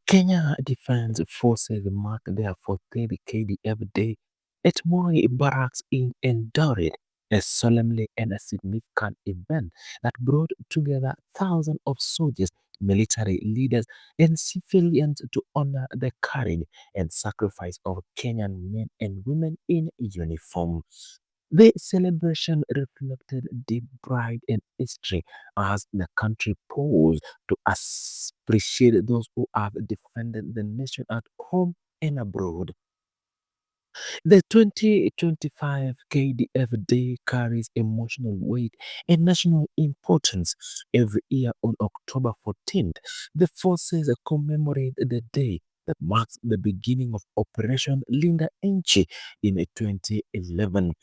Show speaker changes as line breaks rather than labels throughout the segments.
Kenya Defense Forces marked their 14th KDF Day at Moi Barracks in Eldoret, a solemn and a significant event that brought together thousands of soldiers, military leaders, and civilians to honor the courage and sacrifice of Kenyan men and women in uniform. The celebration reflected deep pride and history as the country paused to appreciate those who have defended the nation at home and abroad. The 2025 KDF Day carries emotional weight and national importance. Every year on October 14th, the forces commemorate the day that marks the beginning of Operation Linda Enchi in 2011.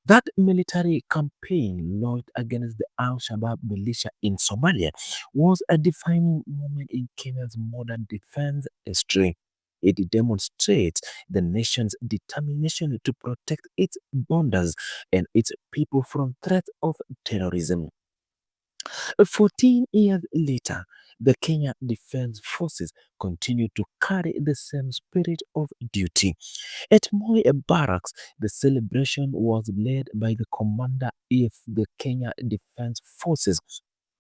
That military campaign launched against the Al Shabaab militia in Somalia was a defining moment in Kenya's modern defense history. It demonstrates the nation's determination to protect its borders and its people from threats of terrorism. 14 years later, the Kenya Defense Forces continue to carry the same spirit of duty. At Moi Barracks, the celebration was led by the commander of the Kenya Defense Forces,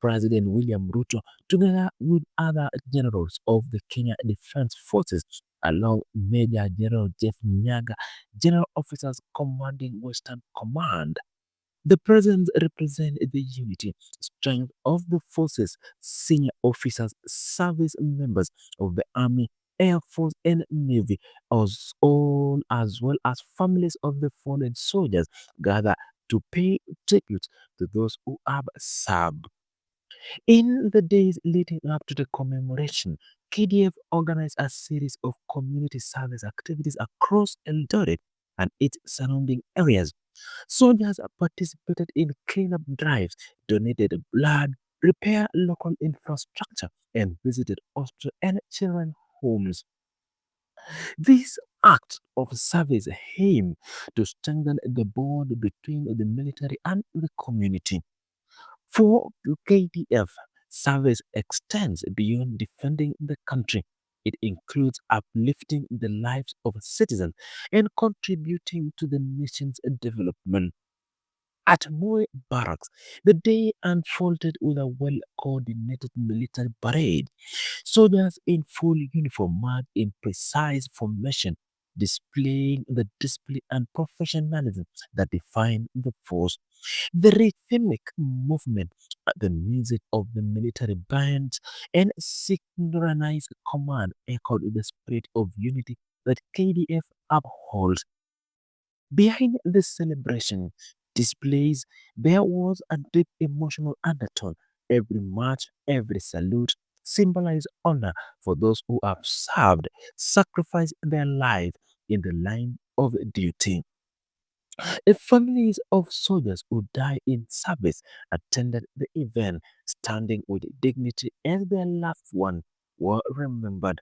President William Ruto, together with other generals of the Kenya Defense Forces, along Major General Jeff Nyaga, general officers commanding Western Command. The presidents represent the unity, strength of the forces, senior officers, service members of the Army, Air Force, and Navy, as well as families of the fallen soldiers gather to pay tribute to those who have served. In the days leading up to the commemoration, KDF organized a series of community service activities across Eldoret and its surrounding areas. Soldiers participated in cleanup drives, donated blood, repaired local infrastructure, and visited hospitals and children's homes. This act of service aimed to strengthen the bond between the military and the community. For KDF, service extends beyond defending the country. It includes uplifting the lives of citizens and contributing to the nation's development. At Moi Barracks, the day unfolded with a well coordinated military parade. Soldiers in full uniform marched in precise formation, displaying the discipline and professionalism that define the force. The rhythmic movement, the music of the military bands, and synchronized command echoed the spirit of unity that KDF upholds. Behind the celebration displays, there was a deep emotional undertone. Every march, every salute symbolized honor for those who have served, sacrificed their life in the line of duty. The families of soldiers who died in service attended the event, standing with dignity as their loved ones were remembered.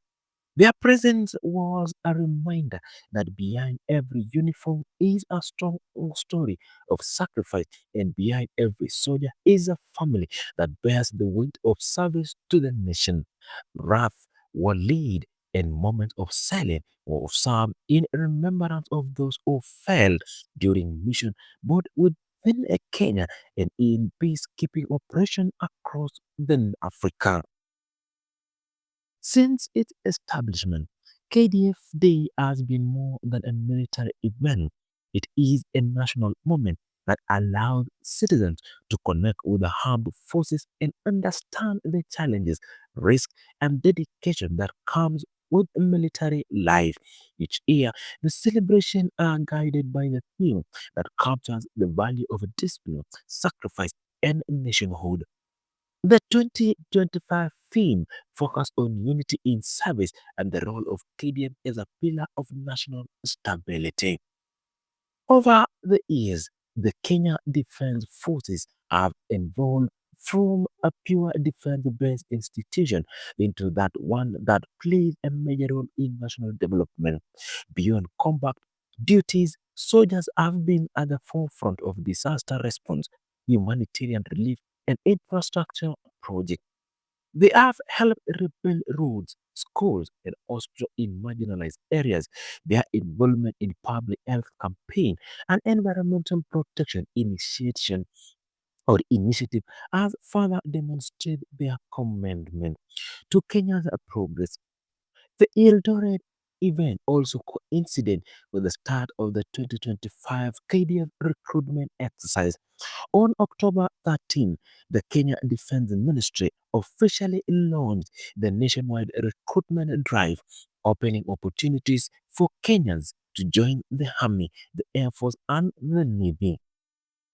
Their presence was a reminder that behind every uniform is a strong story of sacrifice, and behind every soldier is a family that bears the weight of service to the nation. Wrath were laid and moments of silence were observed in remembrance of those who fell during mission, both within Kenya and in peacekeeping operations across the Africa. Since its establishment, KDF Day has been more than a military event. It is a national moment that allows citizens to connect with the armed forces and understand the challenges, risks, and dedication that comes with military life. Each year, the celebrations are guided by the theme that captures the value of discipline, sacrifice, and nationhood. The 2025 theme focused on unity in service and the role of KDF as a pillar of national stability. Over the years, the Kenya Defense Forces have evolved from a pure defense-based institution into that one that plays a major role in national development. Beyond combat duties, soldiers have been at the forefront of disaster response, humanitarian relief, and infrastructure projects. They have helped rebuild roads, schools, and hospitals in marginalized areas. Their involvement in public health campaign and environmental protection initiative has further demonstrated their commitment to Kenya's progress. The ELDORET event also coincided with the start of the 2025 KDF recruitment exercise. On October 13, the Kenya Defense Ministry officially launched the nationwide recruitment drive, opening opportunities for Kenyans to join the Army, the Air Force, and the Navy.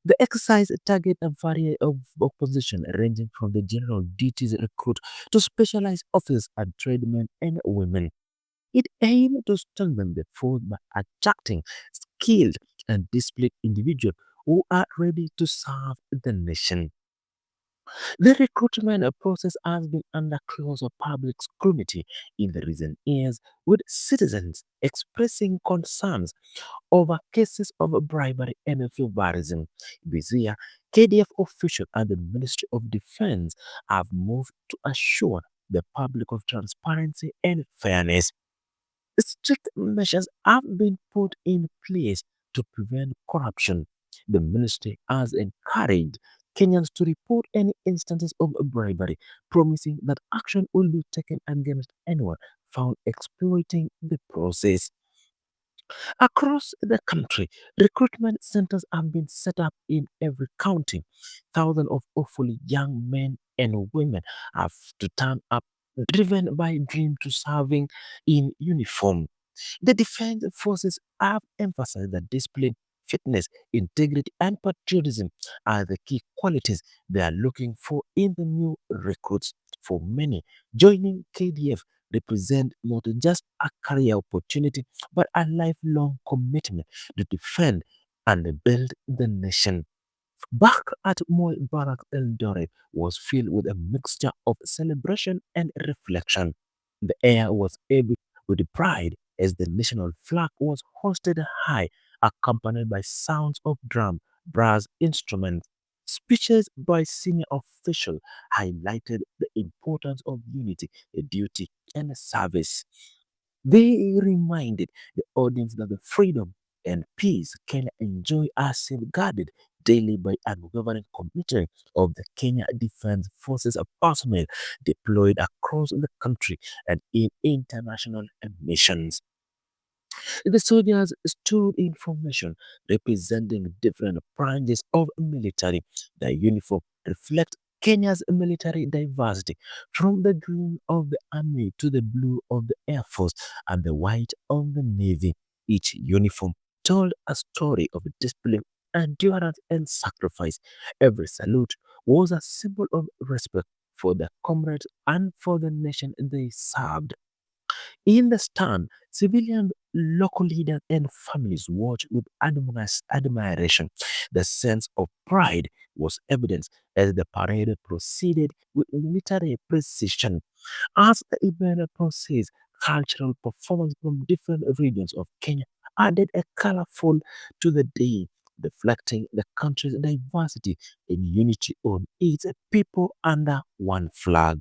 The exercise targeted a variety of opposition ranging from the general duties recruit to specialized officers and tradesmen and women. It aimed to strengthen the force by attracting skilled and disciplined individuals who are ready to serve the nation. The recruitment process has been under close public scrutiny in the recent years, with citizens expressing concerns over cases of bribery and favoritism. This year, KDF officials and the Ministry of Defense have moved to assure the public of transparency and fairness. Strict measures have been put in place to prevent corruption. The ministry has encouraged Kenyans to report any instances of bribery, promising that action will be taken against anyone found exploiting the process. Across the country, recruitment centers have been set up in every county. Thousands of hopefully young men and women have to turn up, driven by dream to serving in uniform. The defense forces have emphasized that discipline, fitness, integrity, and patriotism are the key qualities they are looking for in the new recruits. For many, joining KDF represent not just a career opportunity but a lifelong commitment to defend and build the nation. Back at Moi Barak Eldoret was filled with a mixture of celebration and reflection. The air was heavy with pride as the national flag was hoisted high, accompanied by sounds of drum, brass instruments. Speeches by senior officials highlighted the importance of unity, duty, and service. They reminded the audience that the freedom and peace Kenya enjoy are safeguarded daily by unwavering commitment of the Kenya Defense Forces personnel deployed across the country and in international missions. The soldiers stood in formation representing different branches of military. Their uniform reflect Kenya's military diversity, from the green of the army to the blue of the air force and the white of the navy. Each uniform told a story of discipline, endurance, and sacrifice. Every salute was a symbol of respect for their comrades and for the nation they served. In the stand, civilians, local leaders, and families watched with admiration. The sense of pride was evident as the parade proceeded with military precision. As the event proceeds, cultural performance from different regions of Kenya added a colorful to the day, reflecting the country's diversity and unity on its people under one flag.